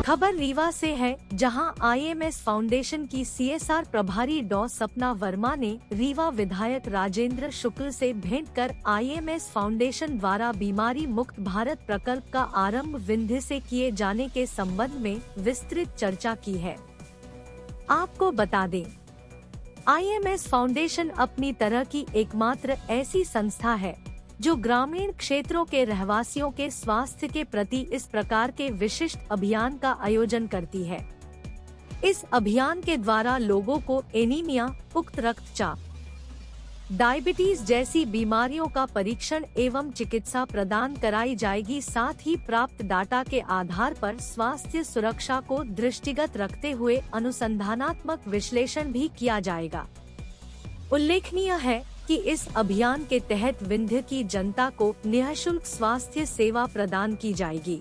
खबर रीवा से है, जहां आईएमएस फाउंडेशन की सीएसआर प्रभारी डॉ सपना वर्मा ने रीवा विधायक राजेंद्र शुक्ल से भेंट कर आईएमएस फाउंडेशन द्वारा बीमारी मुक्त भारत प्रकल्प का आरंभ विंध्य से किए जाने के संबंध में विस्तृत चर्चा की है। आपको बता दें, आईएमएस फाउंडेशन अपनी तरह की एकमात्र ऐसी संस्था है जो ग्रामीण क्षेत्रों के रहवासियों के स्वास्थ्य के प्रति इस प्रकार के विशिष्ट अभियान का आयोजन करती है। इस अभियान के द्वारा लोगों को एनीमिया, उक्त रक्तचाप, डायबिटीज जैसी बीमारियों का परीक्षण एवं चिकित्सा प्रदान कराई जाएगी। साथ ही प्राप्त डाटा के आधार पर स्वास्थ्य सुरक्षा को दृष्टिगत रखते हुए अनुसंधानात्मक विश्लेषण भी किया जाएगा। उल्लेखनीय है कि इस अभियान के तहत विंध्य की जनता को निःशुल्क स्वास्थ्य सेवा प्रदान की जाएगी।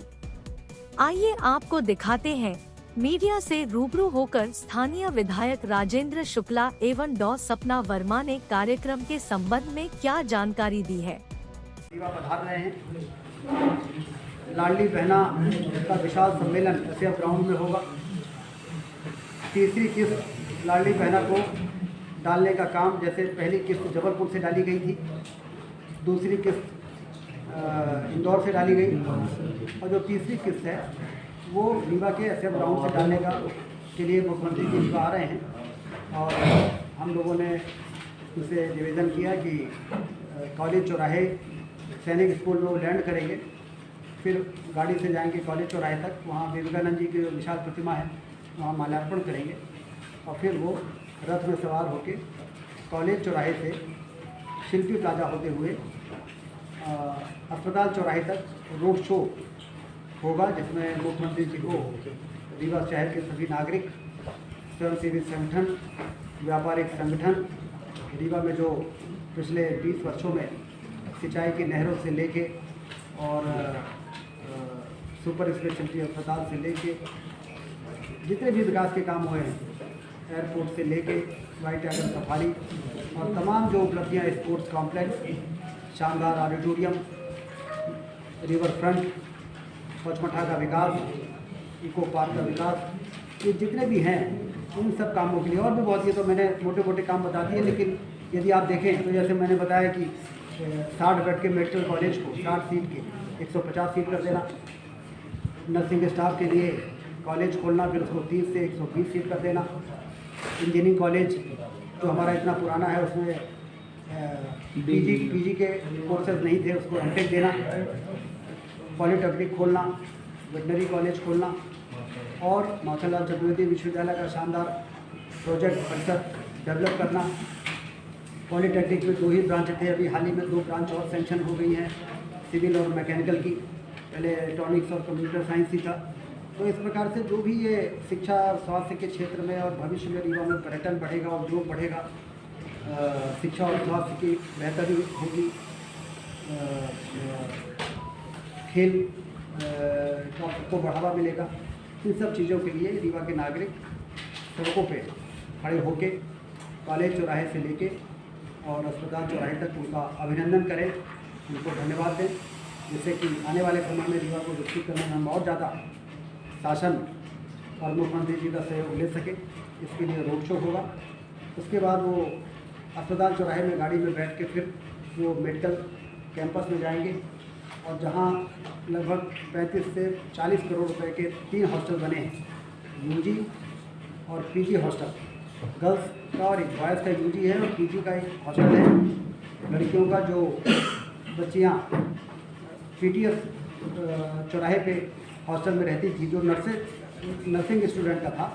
आइए आपको दिखाते हैं मीडिया से रूबरू होकर स्थानीय विधायक राजेंद्र शुक्ला एवं डॉ सपना वर्मा ने कार्यक्रम के संबंध में क्या जानकारी दी है। पधार रहे हैं। लाडली बहना का विशाल सम्मेलन ऐसे ग्राउंड में होगा। तीसरी किस्त लाडली बहना को डालने का काम, जैसे पहली किस्त जबलपुर से डाली गई थी, दूसरी किस्त इंदौर से डाली गई और जो तीसरी किस्त है वो रीवा के एसएम ग्राउंड से डालने के लिए मुख्यमंत्री जी रीवा आ रहे हैं। और हम लोगों ने उसे निवेदन किया कि कॉलेज चौराहे सैनिक स्कूल में वो लैंड करेंगे, फिर गाड़ी से जाएंगे कॉलेज चौराहे तक, वहाँ विवेकानंद जी की जो विशाल प्रतिमा है वहाँ माल्यार्पण करेंगे और फिर वो रथ में सवार होकर कॉलेज चौराहे से शिल्पी प्लाजा होते हुए अस्पताल चौराहे तक रोड शो होगा, जिसमें मुख्यमंत्री जी को रीवा शहर के सभी नागरिक, स्वयंसेवी संगठन, व्यापारिक संगठन, रीवा में जो पिछले 20 वर्षों में सिंचाई की नहरों से लेके और सुपर स्पेशलिटी अस्पताल से लेके जितने भी विकास के काम हुए हैं, एयरपोर्ट से लेके वाइट टाइगर सफारी और तमाम जो उपलब्धियां, स्पोर्ट्स कॉम्प्लेक्स, शानदार ऑडिटोरियम, रिवर फ्रंट, पचमठा का विकास, इको पार्क का विकास, ये जितने भी हैं उन सब कामों के लिए और भी बहुत, ये तो मैंने मोटे मोटे काम बता दिए। लेकिन यदि आप देखें तो जैसे मैंने बताया कि 60 बेड के मेडिकल कॉलेज को 60 सीट के 150 सीट कर देना, नर्सिंग स्टाफ के लिए कॉलेज खोलना, फिर उसको 30 से 120 सीट कर देना, इंजीनियरिंग कॉलेज जो हमारा इतना पुराना है उसमें पीजी के कोर्सेज नहीं थे, उसको एमटेक देना, पॉलिटेक्निक खोलना, वेटनरी कॉलेज खोलना और माखनलाल चतुर्वेदी विश्वविद्यालय का शानदार प्रोजेक्ट परिसर डेवलप करना। पॉलिटेक्निक में 2 ही ब्रांच थे, अभी हाल ही में 2 ब्रांच और सेंक्शन हो गई हैं, सिविल और मैकेनिकल की, पहले इलेक्ट्रॉनिक्स और कंप्यूटर साइंस ही था। तो इस प्रकार से जो भी ये शिक्षा और स्वास्थ्य के क्षेत्र में और भविष्य में रीवा में पर्यटन बढ़ेगा, उद्योग बढ़ेगा, शिक्षा और स्वास्थ्य की बेहतरी होगी, खेल को बढ़ावा मिलेगा। इन सब चीज़ों के लिए रीवा के नागरिक सड़कों पे खड़े होके कॉलेज चौराहे से लेके और अस्पताल चौराहे तक उनका अभिनंदन करें, उनको धन्यवाद दें, जिससे कि आने वाले समय में रीवा को विकसित करने में हम और ज़्यादा शासन और मुख्यमंत्री जी का सहयोग ले सके। इसके लिए रोड शो होगा। उसके बाद वो अस्पताल चौराहे में गाड़ी में बैठ के फिर वो मेडिकल कैंपस में जाएंगे और जहाँ लगभग 35 से 40 करोड़ रुपए के 3 हॉस्टल बने हैं, यूजी और पीजी हॉस्टल, गर्ल्स का और एक बॉयज़ का यूजी है और पीजी का एक हॉस्टल है। लड़कियों का जो बच्चियाँ पीटीएस चौराहे पे हॉस्टल में रहती थी, जो नर्सिंग स्टूडेंट का था,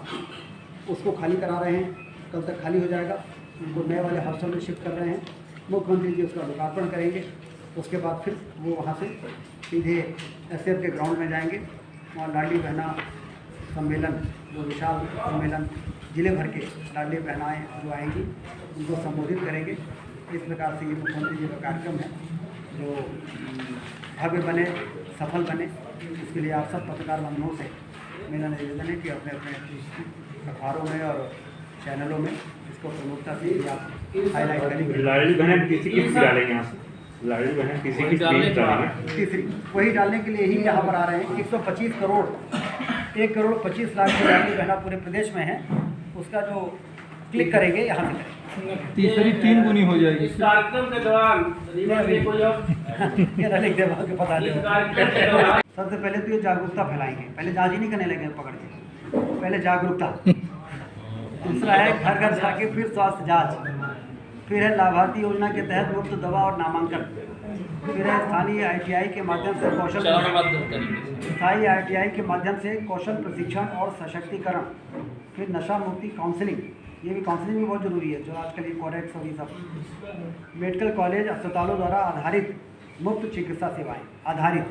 उसको खाली करा रहे हैं, कल तक खाली हो जाएगा, उनको नए वाले हॉस्टल में शिफ्ट कर रहे हैं। मुख्यमंत्री जी उसका लोकार्पण करेंगे। उसके बाद फिर वो वहाँ से सीधे एसएफ के ग्राउंड में जाएंगे, वहाँ लाडली बहना सम्मेलन, जो विशाल सम्मेलन जिले भर के लाडली बहनाएँ जो आएंगी उनको संबोधित करेंगे। इस प्रकार से ये मुख्यमंत्री जी का कार्यक्रम है जो भव्य बने, सफल बने। इसके लिए आप सब पत्रकार बंधुओं से मेरा निवेदन है कि अपने अपने अखबारों में और चैनलों में इसको प्रमुखता से आप हाईलाइट करेंगे। लाडली बहन किसी की डालेंगे यहाँ से, लाडली बहन किसी की डालेंगे, तीसरी वही डालने के लिए ही यहाँ पर आ रहे हैं। 125 करोड़ 1,25,00,000 की लाडली बहना पूरे प्रदेश में है, उसका जो क्लिक करेंगे यहाँ से करेंगे। तीसरी 3 गुनी हो जाएगी। इस कार्यक्रम के दौरान रीवा के कोई और ये लिख दे के पता इस नहीं। कार्यक्रम के दौरान सबसे पहले तो ये जागरूकता फैलाएंगे, पहले जांच ही नहीं करने लगे पकड़ के, पहले जागरूकता। दूसरा है घर घर जाके फिर स्वास्थ्य जांच, फिर है लाभार्थी योजना के तहत मुफ्त दवा और नामांकन, फिर है स्थानीय ITI के माध्यम से कौशल प्रशिक्षण और सशक्तिकरण, फिर नशा मुक्ति काउंसलिंग, ये भी काउंसलिंग भी बहुत ज़रूरी है जो आजकल ये कोडेक्स और ये सब। मेडिकल कॉलेज अस्पतालों द्वारा आधारित मुफ्त चिकित्सा सेवाएं, आधारित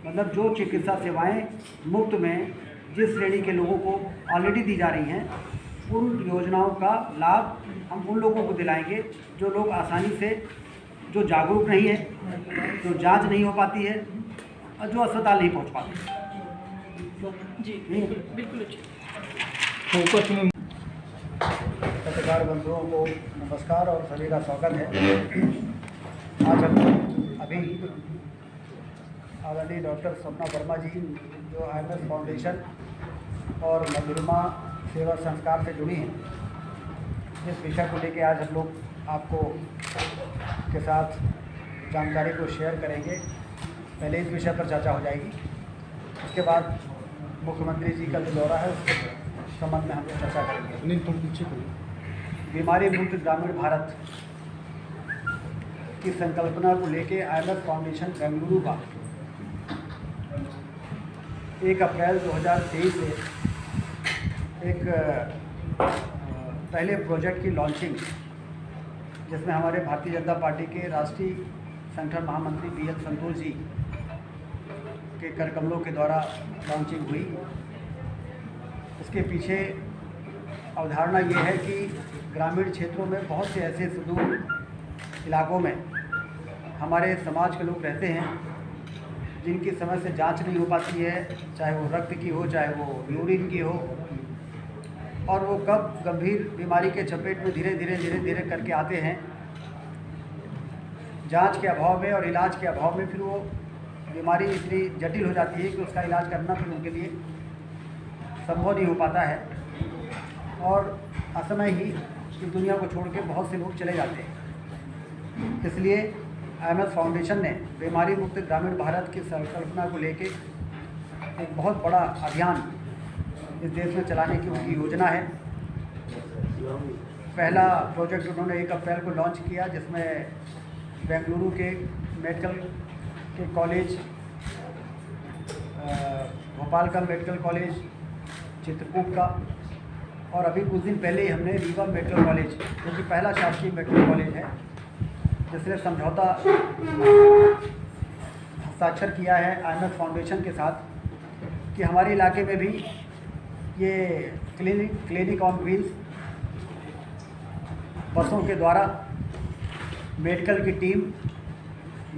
मतलब जो चिकित्सा सेवाएं मुफ्त में जिस श्रेणी के लोगों को ऑलरेडी दी जा रही हैं, उन योजनाओं का लाभ हम उन लोगों को दिलाएंगे जो लोग आसानी से, जो जागरूक नहीं है, जो जांच नहीं हो पाती है और जो अस्पताल नहीं पहुंच पाते। जी बिल्कुल फोकस में पत्रकार बंधुओं को नमस्कार और सभी का स्वागत है। आज हम अभी आदरणीय डॉक्टर सपना वर्मा जी जो IMS फाउंडेशन और मधुरमा सेवा संस्कार से जुड़ी हैं, इस विषय को लेकर आज हम लोग आपको के साथ जानकारी को शेयर करेंगे। पहले इस विषय पर चर्चा हो जाएगी, उसके बाद मुख्यमंत्री जी का जो दौरा है उसके संबंध में हम लोग चर्चा करेंगे। बीमारी मुक्त ग्रामीण भारत की संकल्पना को लेकर IMS फाउंडेशन बेंगलुरु का 1 अप्रैल 2023 से एक पहले प्रोजेक्ट की लॉन्चिंग, जिसमें हमारे भारतीय जनता पार्टी के राष्ट्रीय संगठन महामंत्री BL संतोष जी के करकमलों के द्वारा लॉन्चिंग हुई। इसके पीछे अवधारणा ये है कि ग्रामीण क्षेत्रों में बहुत से ऐसे सुदूर इलाकों में हमारे समाज के लोग रहते हैं जिनकी समय से जांच नहीं हो पाती है, चाहे वो रक्त की हो, चाहे वो यूरिन की हो, और वो कब गंभीर बीमारी के चपेट में धीरे धीरे करके आते हैं। जांच के अभाव में और इलाज के अभाव में फिर वो बीमारी इतनी जटिल हो जाती है कि उसका इलाज करना फिर उनके लिए संभव नहीं हो पाता है, और असमय ही इस दुनिया को छोड़ के बहुत से लोग चले जाते हैं। इसलिए IMS फाउंडेशन ने बीमारी मुक्त ग्रामीण भारत की संकल्पना को लेके एक बहुत बड़ा अभियान इस देश में चलाने की उनकी योजना है। पहला प्रोजेक्ट उन्होंने 1 अप्रैल को लॉन्च किया, जिसमें बेंगलुरु के मेडिकल के कॉलेज, भोपाल का मेडिकल कॉलेज, चित्रकूट का, और अभी कुछ दिन पहले ही हमने रीवा मेडिकल कॉलेज, जो कि पहला शासकीय मेडिकल कॉलेज है जिसने समझौता हस्ताक्षर किया है IMS फाउंडेशन के साथ कि हमारे इलाके में भी ये क्लिनिक ऑन व्हील्स बसों के द्वारा मेडिकल की टीम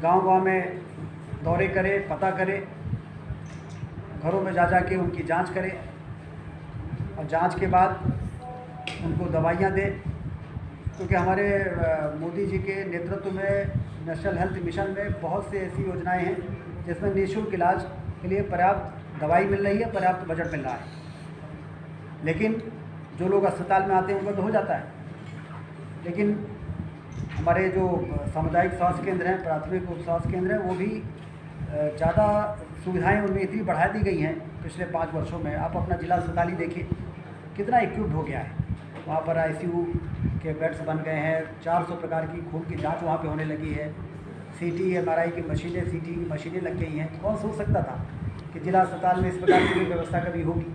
गांव-गांव में दौरे करे, पता करे, घरों में जा के उनकी जांच करे और जांच के बाद उनको दवाइयाँ दे, क्योंकि हमारे मोदी जी के नेतृत्व में नेशनल हेल्थ मिशन में बहुत से ऐसी योजनाएं हैं जिसमें निःशुल्क इलाज के लिए पर्याप्त दवाई मिल रही है, पर्याप्त बजट मिल रहा है। लेकिन जो लोग अस्पताल में आते हैं उनका तो हो जाता है, लेकिन हमारे जो सामुदायिक स्वास्थ्य केंद्र हैं, प्राथमिक उप स्वास्थ्य केंद्र हैं, वो भी ज़्यादा सुविधाएं उनमें इतनी बढ़ा दी गई हैं पिछले 5 वर्षों में। आप अपना जिला अस्पताल ही देखिए कितना इक्विप्ड हो गया है। वहाँ पर ICU के बेड्स बन गए हैं, 400 प्रकार की खून की जांच वहाँ पे होने लगी है, CT MRI की मशीनें, CT की मशीनें लग गई हैं। कौन सोच सकता था कि जिला अस्पताल में इस प्रकार की व्यवस्था कभी होगी।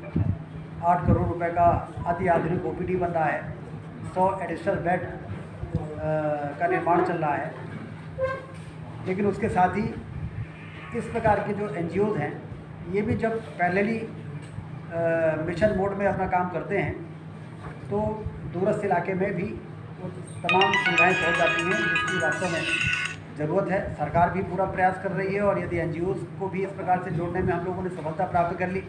8 करोड़ रुपए का अति आधुनिक OPD बन रहा है, 100 एडिशनल बेड का निर्माण चल रहा है। लेकिन उसके साथ ही इस प्रकार के जो NGOs हैं, ये भी जब पैरेलली मिशन मोड में अपना काम करते हैं तो दूरस्थ इलाके में भी वो तमाम सुविधाएं पहुंच जाती हैं जिसकी वास्तव में ज़रूरत है। सरकार भी पूरा प्रयास कर रही है, और यदि NGOs को भी इस प्रकार से जोड़ने में हम लोगों ने सफलता प्राप्त कर ली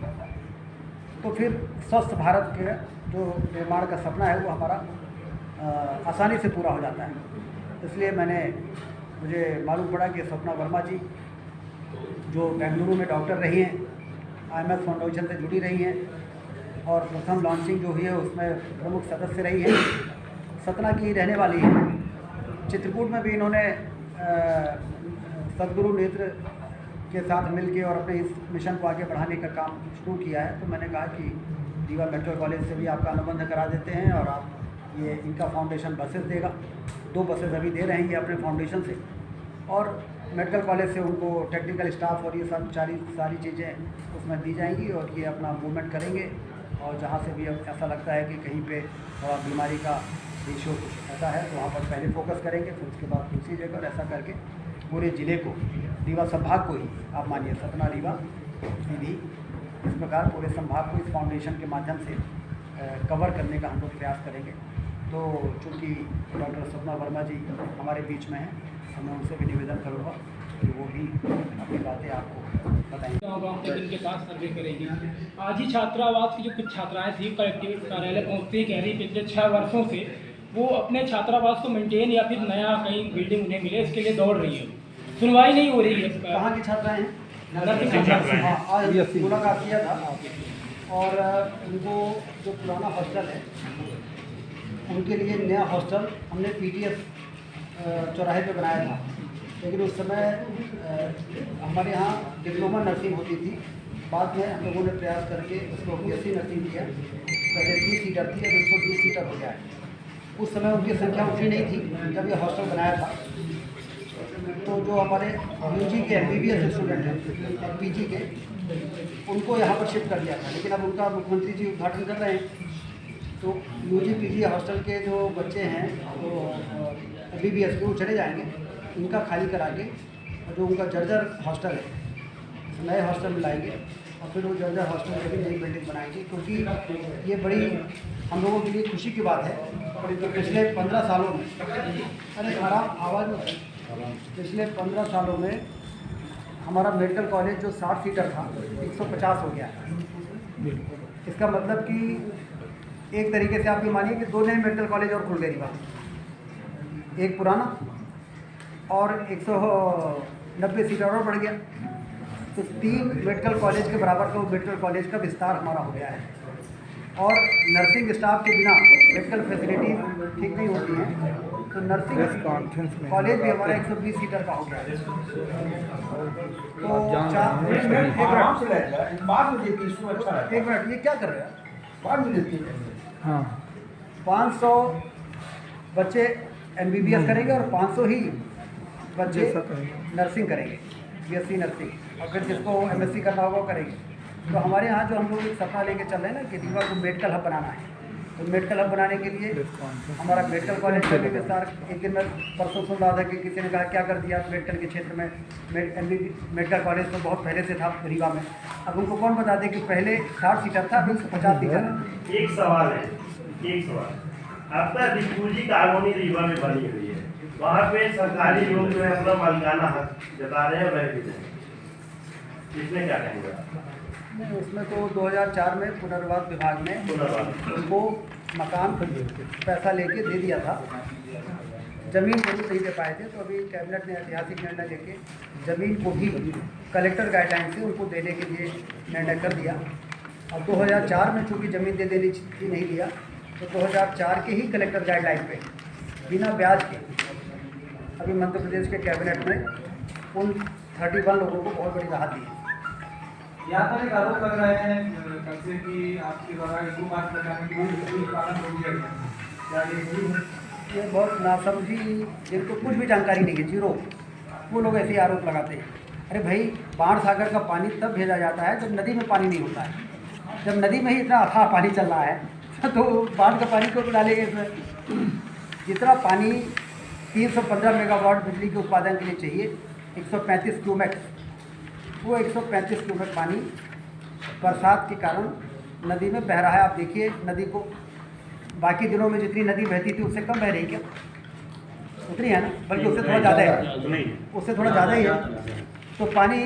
तो फिर स्वस्थ भारत के जो निर्माण का सपना है वो हमारा आसानी से पूरा हो जाता है। इसलिए मुझे मालूम पड़ा कि सपना वर्मा जी जो बेंगलुरु में डॉक्टर रही हैं IMS फाउंडेशन से जुड़ी रही हैं और प्रथम लॉन्चिंग जो हुई है उसमें प्रमुख सदस्य रही हैं। सतना की रहने वाली है। चित्रकूट में भी इन्होंने सदगुरु नेत्र के साथ मिलके और अपने इस मिशन को आगे बढ़ाने का काम शुरू किया है। तो मैंने कहा कि रीवा मेडिकल कॉलेज से भी आपका अनुबंध करा देते हैं और आप ये इनका फाउंडेशन बसेस देगा। 2 बसेस अभी दे रहे हैं ये अपने फाउंडेशन से और मेडिकल कॉलेज से उनको टेक्निकल स्टाफ और ये सब सारी चीज़ें उसमें दी जाएंगी और ये अपना मूवमेंट करेंगे। और जहाँ से भी ऐसा लगता है कि कहीं पे थोड़ा बीमारी का रेशियो कुछ ऐसा है तो वहाँ पर पहले फोकस करेंगे, फिर उसके बाद दूसरी जगह, और ऐसा करके पूरे ज़िले को, रीवा संभाग को ही आप मानिए, सतना रीवा सीधी, इस प्रकार पूरे संभाग को इस फाउंडेशन के माध्यम से कवर करने का हम लोग प्रयास करेंगे। तो चूँकि डॉक्टर सपना वर्मा जी हमारे बीच में हैं, तो मैं उनसे भी निवेदन करूँगा कि वो भी अपनी बातें आपको बताएंगे। गाँव तक इनके साथ सर्वे करेगी। आज ही छात्रावास की जो कुछ छात्राएं थी कलेक्ट्रेट कार्यालय पहुँचते ही कह रही पिछले 6 वर्षों से वो अपने छात्रावास को मेंटेन या फिर नया कहीं बिल्डिंग उन्हें मिले इसके लिए दौड़ रही है। सुनवाई नहीं हो रही है। कहाँ की छात्राएँ हैं? छात्राएं। हाँ, आज मुलाकात किया था और उनको जो पुराना हॉस्टल है उनके लिए नया हॉस्टल हमने PTS चौराहे पे बनाया था। लेकिन उस समय हमारे यहाँ डिप्लोमा नर्सिंग होती थी। बाद में हम लोगों ने प्रयास करके उसको BSc नर्सिंग किया। पहले 30 सीटर थी, अब 120 सीटर हो गया है। उस समय उनकी संख्या उतनी नहीं थी जब ये हॉस्टल बनाया था। तो जो हमारे UG के MBBS स्टूडेंट हैं और PG के, उनको यहाँ पर शिफ्ट कर दिया था। लेकिन अब उनका मुख्यमंत्री जी उद्घाटन कर रहे हैं। तो UG PG हॉस्टल के जो बच्चे हैं तो MBBS के, वो चले जाएंगे, इनका खाली करा के जो उनका जर्जर हॉस्टल है नए हॉस्टल में लाएंगे और फिर वो जर्जर हॉस्टल में भी नई बिल्डिंग बनाएंगे। क्योंकि ये बड़ी हम लोगों के लिए खुशी की बात है कि पिछले 15 सालों में, अरे खराब आवाज़ में, पिछले 15 सालों में हमारा मेडिकल कॉलेज जो 60 सीटर था 150 हो गया है। इसका मतलब कि एक तरीके से आप ये मानिए कि 2 नए मेडिकल कॉलेज और खुल गए रीवा, एक पुराना और 190 सीटर और बढ़ गया। तो 3 मेडिकल कॉलेज के बराबर का वो मेडिकल कॉलेज का विस्तार हमारा हो गया है। और नर्सिंग स्टाफ के बिना मेडिकल फैसिलिटी ठीक नहीं होती हैं। तो नर्सिंग कॉलेज भी हमारा 120 सीटर का हो गया है। तो एक मिनट, ये क्या कर रहे हैं? हाँ 500 बच्चे MBBS करेंगे और 500 ही बच्चे नर्सिंग करेंगे, BSc नर्सिंग, और फिर जिसको MSc करना होगा वो करेंगे। तो हमारे यहाँ जो हम लोग एक सपना लेके चल रहे हैं ना कि रीवा को मेडिकल हब बनाना है। तो मेडिकल हब बनाने के लिए हमारा मेडिकल कॉलेज का भी विस्तार, एक दिन में परसों सुन रहा था कि किसी ने कहा क्या कर दिया मेडिकल के क्षेत्र में, मेडिकल कॉलेज तो बहुत पहले से था रीवा में। अब उनको कौन बता दे कि पहले 60 सीटर था, अभी 150 सीटर है। एक सवाल है, एक सवाल, अब तक रिफ्यूजी कॉलोनी रीवा में बनी हुई है, वहाँ पे सरकारी लोग जो है अपना मालिकाना हक जता रहे हैं, रह भी रहे हैं, इसमें क्या कहेंगे? नहीं, उसमें तो 2004 में पुनर्वास विभाग ने उनको मकान पैसा लेके दे दिया था, ज़मीन जरूर नहीं दे पाए थे। तो अभी कैबिनेट ने ऐतिहासिक निर्णय लेके ज़मीन को भी कलेक्टर गाइडलाइन से उनको देने के लिए निर्णय कर दिया। अब 2004 में चूँकि ज़मीन दे देनी थी, नहीं दिया, तो 2004 के ही कलेक्टर गाइडलाइन पे बिना ब्याज के अभी मध्य प्रदेश के कैबिनेट में उन 31 लोगों को बहुत बड़ी राहत दी है। यहाँ पर एक आरोप लग रहा है कल से कि आपके द्वारा इनको बात लगाने के लिए पालन हो गया है, क्या ये सही है? ये बहुत नासमझी, जिनको कुछ भी जानकारी नहीं है, जीरो, वो लोग ऐसे आरोप लगाते हैं। अरे भाई, बाढ़ सागर का पानी तब भेजा जाता है जब नदी में पानी नहीं होता है। जब नदी में ही इतना अथाह पानी चल रहा है तो बाढ़ का पानी क्यों डालेंगे इसमें? जितना पानी 315 मेगावाट बिजली के उत्पादन के लिए चाहिए, 135 क्यूमेक्स, वो 135 क्यूमेक पानी बरसात के कारण नदी में बह रहा है। आप देखिए नदी को, बाकी दिनों में जितनी नदी बहती थी उससे कम बह रही क्या? उतनी है ना, बल्कि उससे थोड़ा ज़्यादा है, उससे थोड़ा ज़्यादा ही है। तो पानी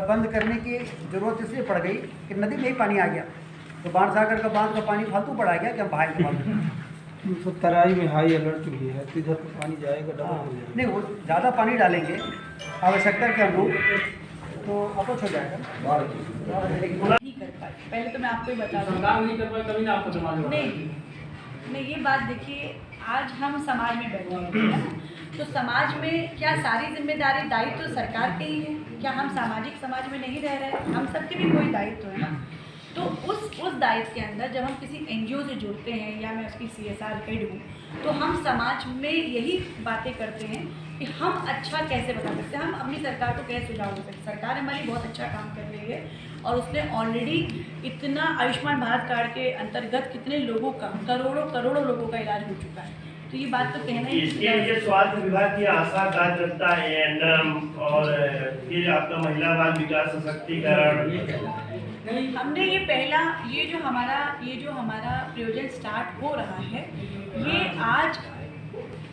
बंद करने की ज़रूरत इसलिए पड़ गई कि नदी में ही पानी आ गया। तो बाण सागर का बांध का पानी फालतू पड़ा गया कि हम बहाएंगे फालतू। तो तराई में हाई अलर्ट भी है, तो इधर तो पानी जाएगा, डबल हो जाएगा। नहीं, वो ज़्यादा पानी डालेंगे आवश्यकता के अनुरूप तो अपच हो जाएगा। पहले तो मैं आपको ही बता दूँ, सरकार नहीं कर पाए तभी ना आपको समाज में नहीं ये बात देखिए, आज हम समाज में बैठे हैं, तो समाज में क्या सारी जिम्मेदारी दायित्व तो सरकार के ही है? क्या हम सामाजिक समाज में नहीं रह रहे हैं? हम सबके भी कोई दायित्व है ना। तो उस दायित्व के अंदर जब हम किसी NGO से जुड़ते हैं या मैं उसकी CSR हेड हूँ, तो हम समाज में यही बातें करते हैं कि हम अच्छा कैसे बता सकते हैं, हम अपनी सरकार को कैसे सुझाव दे सकते हैं। सरकार हमारी बहुत अच्छा काम कर रही है और उसने ऑलरेडी इतना आयुष्मान भारत कार्ड के अंतर्गत कितने लोगों का, करोड़ों लोगों का इलाज हो चुका है। तो ये बात तो कहना ही इसके लिए स्वास्थ्य विभाग की आशा कार्यकर्ता ANM और फिर आपका महिला बाल विकास सशक्तिकरण, हमने ये जो हमारा प्रयोजन स्टार्ट हो रहा है, ये आज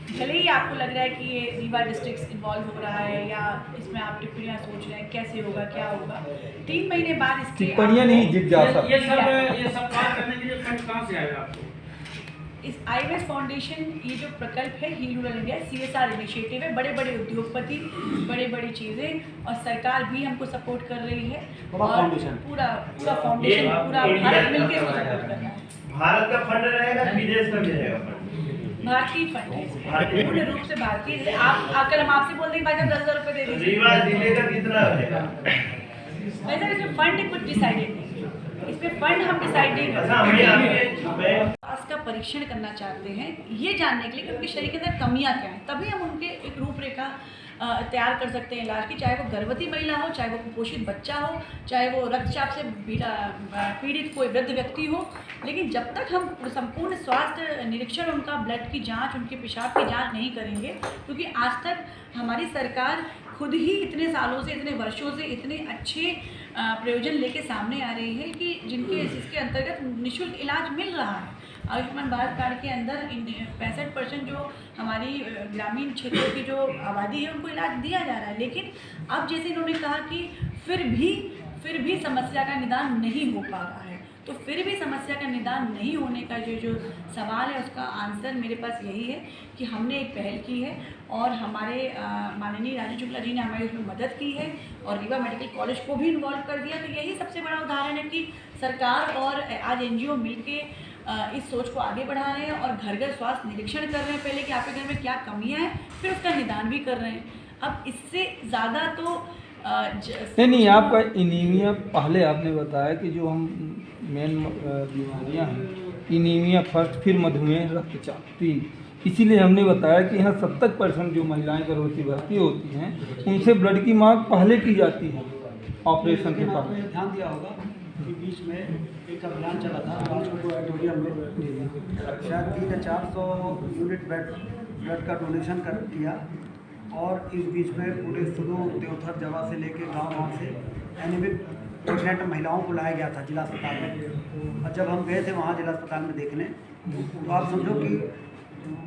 भले ही आपको लग रहा है कि ये रीवा डिस्ट्रिक्ट इन्वॉल्व हो रहा है या इसमें आप टिप्पणियाँ सोच रहे हैं कैसे होगा क्या होगा, 3 महीने बाद इसकी टिप्पणियाँ नहीं, जिज्ञासा। ये सब काम करने के लिए फंड कहाँ से आएगा आपको? इस IMS फाउंडेशन ये जो प्रकल्प है ही रूरल इंडिया CSR इनिशिएटिव है, बड़े बड़े उद्योगपति, बड़ी बड़ी चीज़ें और सरकार भी हमको सपोर्ट कर रही है और पूरा फाउंडेशन पूरा भारत मिलकर इसको सपोर्ट कर रहा है। भारत का फंड रहेगा, विदेश का भी रहेगा फंड? भारतीय फंड है, पूर्ण रूप से भारतीय। आप आकर हम आपसे बोल देंगे भाई साहब 10,000 रुपये दे दीजिए, रीवा जिले का कितना रहेगा? वैसे इसमें फंड कुछ डिसाइडेड नहीं है, इसमें फंड हम डिसाइड नहीं करते। का परीक्षण करना चाहते हैं ये जानने के लिए कि उनके शरीर के अंदर कमियां क्या हैं, तभी हम उनके एक रूपरेखा तैयार कर सकते हैं इलाज की, चाहे वो गर्भवती महिला हो, चाहे वो कुपोषित बच्चा हो, चाहे वो रक्तचाप से पीड़ित कोई वृद्ध व्यक्ति हो। लेकिन जब तक हम संपूर्ण स्वास्थ्य निरीक्षण, उनका ब्लड की जांच, उनके पेशाब की जांच नहीं करेंगे, क्योंकि आज तक हमारी सरकार खुद ही इतने सालों से, इतने वर्षों से इतने अच्छे प्रयोजन लेके सामने आ रही है कि जिसके अंतर्गत निःशुल्क इलाज मिल रहा है। आयुष्मान भारत कार्ड के अंदर 65% जो हमारी ग्रामीण क्षेत्रों की जो आबादी है उनको इलाज दिया जा रहा है। लेकिन अब जैसे इन्होंने कहा कि फिर भी समस्या का निदान नहीं हो पा रहा है, तो फिर भी समस्या का निदान नहीं होने का जो सवाल है उसका आंसर मेरे पास यही है कि हमने एक पहल की है और हमारे माननीय राजीव शुक्ला जी ने हमारी उसमें मदद की है और रीवा मेडिकल कॉलेज को भी इन्वॉल्व कर दिया। तो यही सबसे बड़ा उदाहरण है कि सरकार और आज NGO मिलके इस सोच को आगे बढ़ा रहे हैं और घर घर स्वास्थ्य निरीक्षण कर रहे हैं, पहले कि आपके घर में क्या कमियां हैं, फिर उसका निदान भी कर रहे हैं। अब इससे ज़्यादा तो नहीं आपका एनीमिया, पहले आपने बताया कि जो हम मेन बीमारियां हैं, एनीमिया फर्स्ट, फिर मधुमेह, रक्तचाप, 3, इसीलिए हमने बताया कि यहाँ 70% जो महिलाएं गर्भवती भर्ती होती हैं उनसे ब्लड की मांग पहले की जाती है ऑपरेशन के बाद। ध्यान दिया होगा कि बीच में एक अभियान चला था राजकोट ऑडिटोरियम में, शायद 300 या 400 यूनिट ब्लड का डोनेशन किया और इस बीच में पूरे सुदूर देवथर जगह से लेके गाँव से एनीमिक प्रेग्नेंट महिलाओं को लाया गया था जिला अस्पताल में। और जब हम गए थे वहाँ जिला अस्पताल में देखने, तो आप समझो कि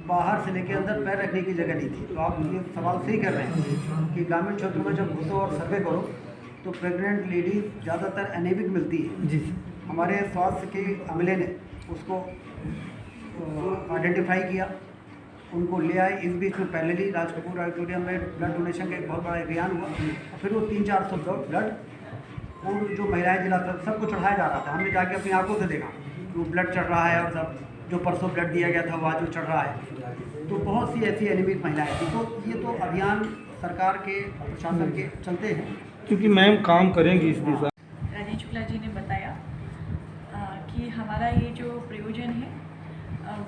बाहर से लेके अंदर पैर रखने की जगह नहीं थी। तो आप ये सवाल सही कर रहे हैं कि ग्रामीण क्षेत्रों में जब घुसो और सर्वे करो तो प्रेग्नेंट लेडीज ज़्यादातर एनीमिक मिलती है। जी, हमारे स्वास्थ्य के अमले ने उसको आइडेंटिफाई किया, उनको ले आए। इस बीच में पहले ही राजकोट ऑडिटोरियम में ब्लड डोनेशन का एक बहुत बड़ा अभियान हुआ, फिर वो 300-400 ब्लड और जो महिलाएं जिला स्तर सबको चढ़ाया जा रहा था। हमने जाके अपनी आंखों से देखा वो ब्लड चढ़ रहा है और सब जो परसों ब्लड दिया गया था वो आज चढ़ रहा है। तो बहुत सी ऐसी एनीमिक महिलाएं थी। तो ये तो अभियान सरकार के प्रशासन के चलते हैं, क्योंकि मैम काम करेंगी इस दिशा। राजीव शुक्ला जी ने बताया कि हमारा ये जो प्रयोजन है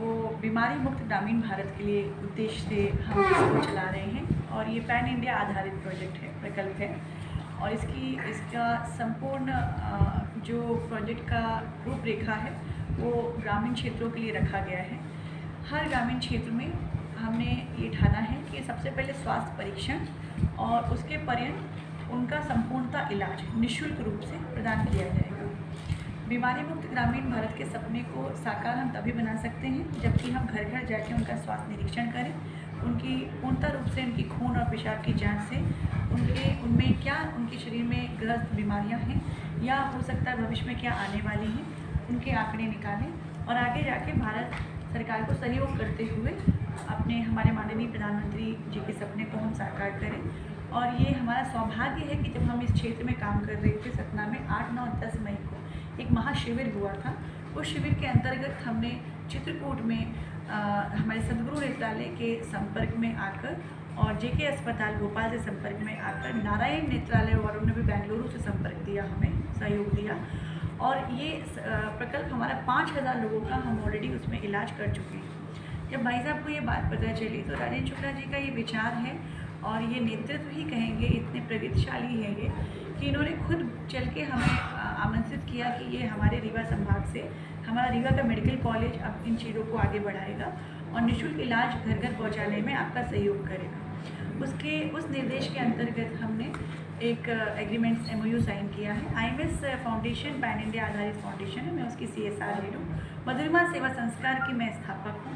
वो बीमारी मुक्त ग्रामीण भारत के लिए उद्देश्य से हम इसको चला रहे हैं और ये पैन इंडिया आधारित प्रोजेक्ट है, प्रकल्प है और इसका संपूर्ण जो प्रोजेक्ट का रूपरेखा है वो ग्रामीण क्षेत्रों के लिए रखा गया है। हर ग्रामीण क्षेत्र में हमने ये ठाना है कि सबसे पहले स्वास्थ्य परीक्षण और उसके पर्यंत उनका संपूर्णता इलाज निःशुल्क रूप से प्रदान किया जाएगा। बीमारी मुक्त ग्रामीण भारत के सपने को साकार हम तभी बना सकते हैं जबकि हम घर घर जाके उनका स्वास्थ्य निरीक्षण करें, उनकी पूर्णतः रूप से उनकी खून और पेशाब की जांच से उनमें क्या उनके शरीर में ग्रस्त बीमारियां हैं या हो सकता है भविष्य में क्या आने वाली हैं, उनके आंकड़े निकालें और आगे जाके भारत सरकार को सहयोग करते हुए अपने हमारे माननीय प्रधानमंत्री जी के सपने को हम साकार करें। और ये हमारा सौभाग्य है कि जब हम इस क्षेत्र में काम कर रहे थे सतना में 8, 9, 10 मई को एक महाशिविर हुआ था। उस शिविर के अंतर्गत हमने चित्रकूट में हमारे सदगुरु नेत्रालय के संपर्क में आकर और जेके अस्पताल भोपाल से संपर्क में आकर नारायण नेत्रालय और उन्होंने भी बेंगलुरु से संपर्क दिया, हमें सहयोग दिया और ये प्रकल्प हमारा 5000 लोगों का हम ऑलरेडी उसमें इलाज कर चुके हैं। जब भाई साहब को ये बात पता चली तो राजेंद्र शुक्ला जी का ये विचार है और ये नेतृत्व ही कहेंगे, इतने प्रगतिशाली है ये कि इन्होंने खुद चल के हमें आमंत्रित किया कि ये हमारे रीवा संभाग से हमारा रीवा का मेडिकल कॉलेज अब इन चीज़ों को आगे बढ़ाएगा और निःशुल्क इलाज घर घर पहुंचाने में आपका सहयोग करेगा। उस निर्देश के अंतर्गत हमने एक एग्रीमेंट MOU साइन किया है। IMS फाउंडेशन पैन इंडिया आधारित फाउंडेशन है, मैं उसकी CSR लीड हूँ। मधुरिमा सेवा संस्कार की मैं स्थापक हूँ।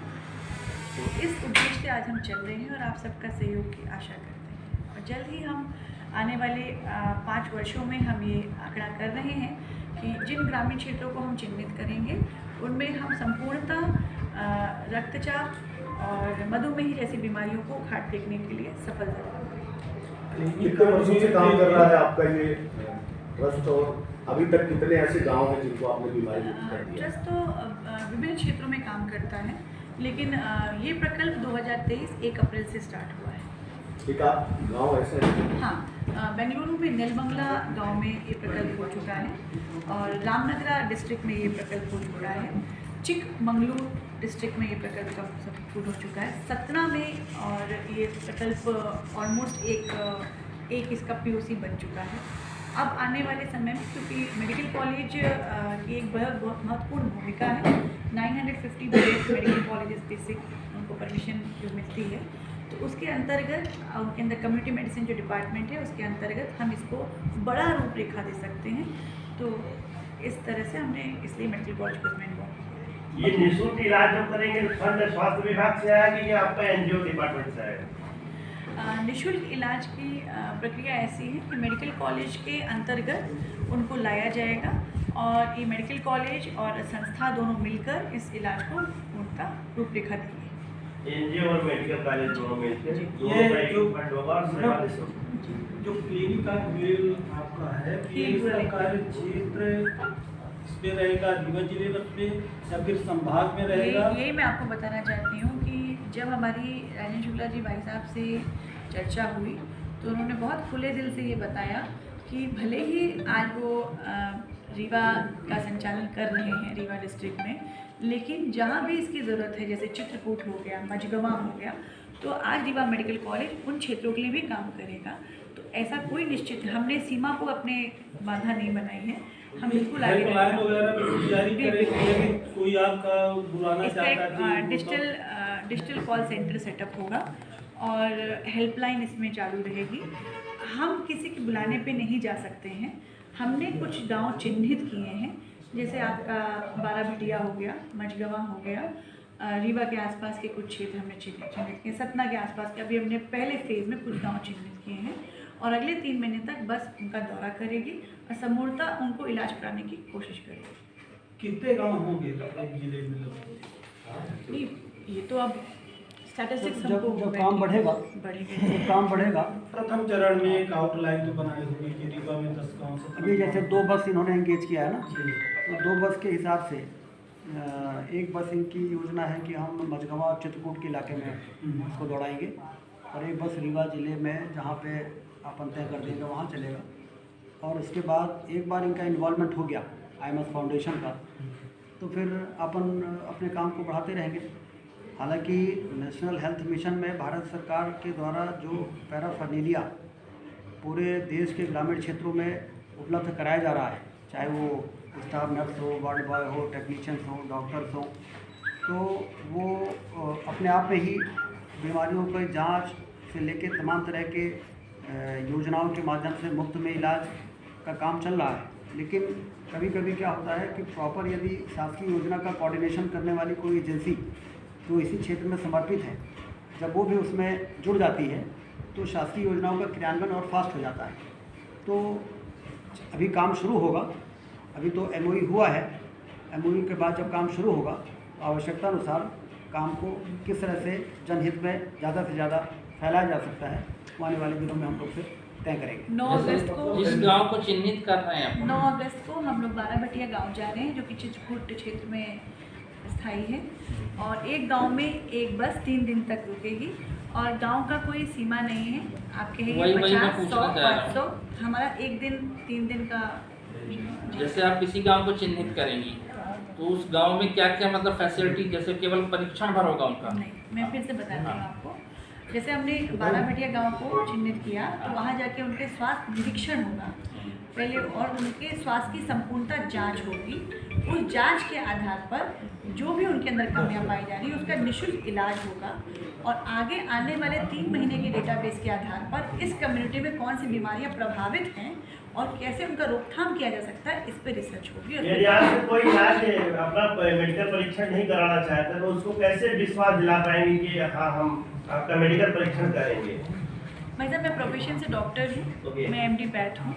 तो इस उद्देश्य से आज हम चल रहे हैं और आप सबका सहयोग की आशा करते हैं और जल्द ही हम आने वाले 5 वर्षों में हम ये आंकड़ा कर रहे हैं कि जिन ग्रामीण क्षेत्रों को हम चिन्हित करेंगे उनमें हम संपूर्णतः रक्तचाप और मधुमेह जैसी बीमारियों को उखाड़ फेंकने के लिए सफल होंगे। कितने वर्षों से काम कर रहा है आपका ये ट्रस्ट और अभी तक कितने ऐसे गांव हैं जिनको आपने बीमारी मुक्त कर दिया? ट्रस्ट तो विभिन्न क्षेत्रों में काम करता है, लेकिन ये प्रकल्प 2023 1 अप्रैल से स्टार्ट हुआ है। एक आप गाँव ऐसे हैं? हाँ, बेंगलुरु में नेलबंगला गांव में ये प्रकल्प हो चुका है और रामनगरा डिस्ट्रिक्ट में ये प्रकल्प हो चुका है। चिकमंगलुरु डिस्ट्रिक्ट में ये प्रकल्प का सब हो चुका है। सतना में और ये प्रकल्प ऑलमोस्ट एक इसका POC बन चुका है। अब आने वाले समय में क्योंकि मेडिकल कॉलेज की एक बहुत महत्वपूर्ण भूमिका है, 950 मेडिकल कॉलेजेस बेसिक उनको परमिशन जो मिलती है तो उसके अंतर्गत उनके अंदर कम्युनिटी मेडिसिन जो डिपार्टमेंट है उसके अंतर्गत हम इसको बड़ा रूपरेखा दे सकते हैं। तो इस तरह से हमने इसलिए मेडिकल कॉलेज को इसमें इन्वॉल्व किया है। ये निःशुल्क इलाज जो करेंगे फंड स्वास्थ्य विभाग से आया कि ये आपका NGO डिपार्टमेंट से आएगा? निःशुल्क इलाज की प्रक्रिया ऐसी है कि मेडिकल कॉलेज के अंतर्गत उनको लाया जाएगा और ये मेडिकल कॉलेज और संस्था दोनों मिलकर इस इलाज को उनका रूपरेखा देंगे। NGO और मेडिकल कॉलेज दोनों मिलकर ये जो फंड होगा और सेवा जो क्लिनिक का बिल आपका है कि सरकारी क्षेत्र इसमें रहेगा, रीवा जिले में या फिर संभाग में रहेगा? यही मैं आपको बताना चाहती हूँ कि जब हमारी राजेंद्र शुक्ला जी भाई साहब से चर्चा हुई तो उन्होंने बहुत खुले दिल से ये बताया कि भले ही आज वो रीवा का संचालन कर रहे हैं रीवा डिस्ट्रिक्ट में, लेकिन जहाँ भी इसकी ज़रूरत है जैसे चित्रकूट हो गया, मझगवा हो गया, तो आज रीवा मेडिकल कॉलेज उन क्षेत्रों के लिए भी काम करेगा। तो ऐसा कोई निश्चित हमने सीमा को अपने बाधा नहीं बनाई है, हम बिल्कुल आगे कोई आपका बुलाना चाहता है। डिजिटल कॉल सेंटर सेटअप होगा और हेल्पलाइन इसमें चालू रहेगी। हम किसी के बुलाने पे नहीं जा सकते हैं। हमने कुछ गांव चिन्हित किए हैं, जैसे आपका बाराभिटिया हो गया, मझगवा हो गया, रीवा के आसपास के कुछ क्षेत्र हमने चिन्हित किए, सतना के आसपास के अभी हमने पहले फेज़ में कुछ गांव चिन्हित किए हैं और अगले 3 महीने तक बस उनका दौरा करेगी और समूलतः उनको इलाज कराने की कोशिश करेगी। कितने गाँव होंगे जिले में? ये तो अब स्टैटिस्टिक्स जब काम बढ़ेगा काम बढ़ेगा। प्रथम चरण में एक आउटलाइन तो बनाई होगी कि रीवा में 10 गाँव से अभी जैसे 2 बस इन्होंने एंगेज किया है ना, तो 2 बस के हिसाब से एक बस इनकी योजना है कि हम मझगवा और चित्रकूट के इलाके में उसको दौड़ाएंगे और एक बस रीवा ज़िले में जहाँ पे अपन तय कर देंगे वहाँ चलेगा। और उसके बाद एक बार इनका इन्वॉल्वमेंट हो गया IMS फाउंडेशन का, तो फिर अपन अपने काम को बढ़ाते रहेंगे। हालांकि नेशनल हेल्थ मिशन में भारत सरकार के द्वारा जो पैराफर्नीलिया पूरे देश के ग्रामीण क्षेत्रों में उपलब्ध कराया जा रहा है, चाहे वो स्टाफ नर्स हो, वार्ड बॉय हो, टेक्नीशियंस हो, डॉक्टर्स हो, तो वो अपने आप में ही बीमारियों की जांच से लेकर तमाम तरह के योजनाओं के माध्यम से मुफ्त में इलाज का काम चल रहा है। लेकिन कभी कभी क्या होता है कि प्रॉपर यदि शासकीय योजना का कोऑर्डिनेशन करने वाली कोई एजेंसी जो इसी क्षेत्र में समर्पित है, जब वो भी उसमें जुड़ जाती है तो शासकीय योजनाओं का क्रियान्वयन और फास्ट हो जाता है। तो अभी काम शुरू होगा, अभी तो MOU हुआ है, MOU के बाद जब काम शुरू होगा तो आवश्यकता अनुसार काम को किस तरह से जनहित में ज़्यादा से ज़्यादा फैलाया जा सकता है, आने वाले दिनों में हम लोग फिर तय करेंगे। 9 अगस्त को इस गांव को चिन्हित कर रहे हैं आप 9 अगस्त को हम लोग 12 भटिया गांव जा रहे हैं, जो कि चित्रकूट क्षेत्र में स्थायी है। और एक गांव में एक बस 3 दिन तक रुकेगी और गांव का कोई सीमा नहीं है। आप कहेंगे वही मैं 50, पूछना 100, चाह रहा हूं। 500, हमारा 1 दिन 3 दिन का। जैसे आप किसी गांव को चिन्हित करेंगी तो उस गांव में क्या क्या मतलब फैसिलिटी, जैसे केवल परीक्षण भर होगा उनका? नहीं, मैं फिर से बताती हूँ आपको। जैसे हमने 12 भटिया गांव को चिन्हित किया तो वहाँ जाके उनके स्वास्थ्य निरीक्षण होगा पहले, और उनके स्वास्थ्य की संपूर्णता जांच होगी। उस जांच के आधार पर जो भी उनके अंदर कमियां पाई जा रही है उसका निःशुल्क इलाज होगा। और आगे आने वाले 3 महीने के डेटाबेस के आधार पर इस कम्युनिटी में कौन सी बीमारियां प्रभावित हैं और कैसे उनका रोकथाम किया जा सकता है, इस पर रिसर्च होगी। यदि आपसे कोई इलाज अपना मेडिकल परीक्षण नहीं कराना चाहता तो उसको कैसे विश्वास दिला पाएंगे कि हाँ हम आपका मेडिकल परीक्षण करेंगे? भाई साहब, मैं प्रोफेशन से डॉक्टर हूँ, Okay. मैं MD पैथ हूँ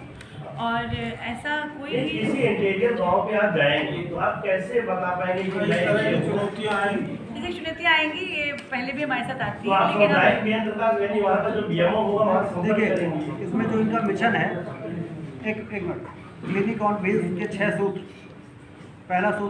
और ऐसा कोई भी किसी इंटीरियर गांव पे आप जाएंगे तो आप कैसे बता पाएंगे कि इस तरह की चुनौतियाँ आएंगी? जैसे चुनौतियाँ आएंगी, ये पहले भी हमारे साथ आती तो है, आप लेकिन सामुदायिक केंद्र का यानी वहाँ का जो BMO होगा वहाँ संपर्क देखिए, करेंगे। इसमें जो इनका मिशन है, एक मिनट, क्लिनिक ऑन व्हील्स के 6 सूत्र। पहला सूत्र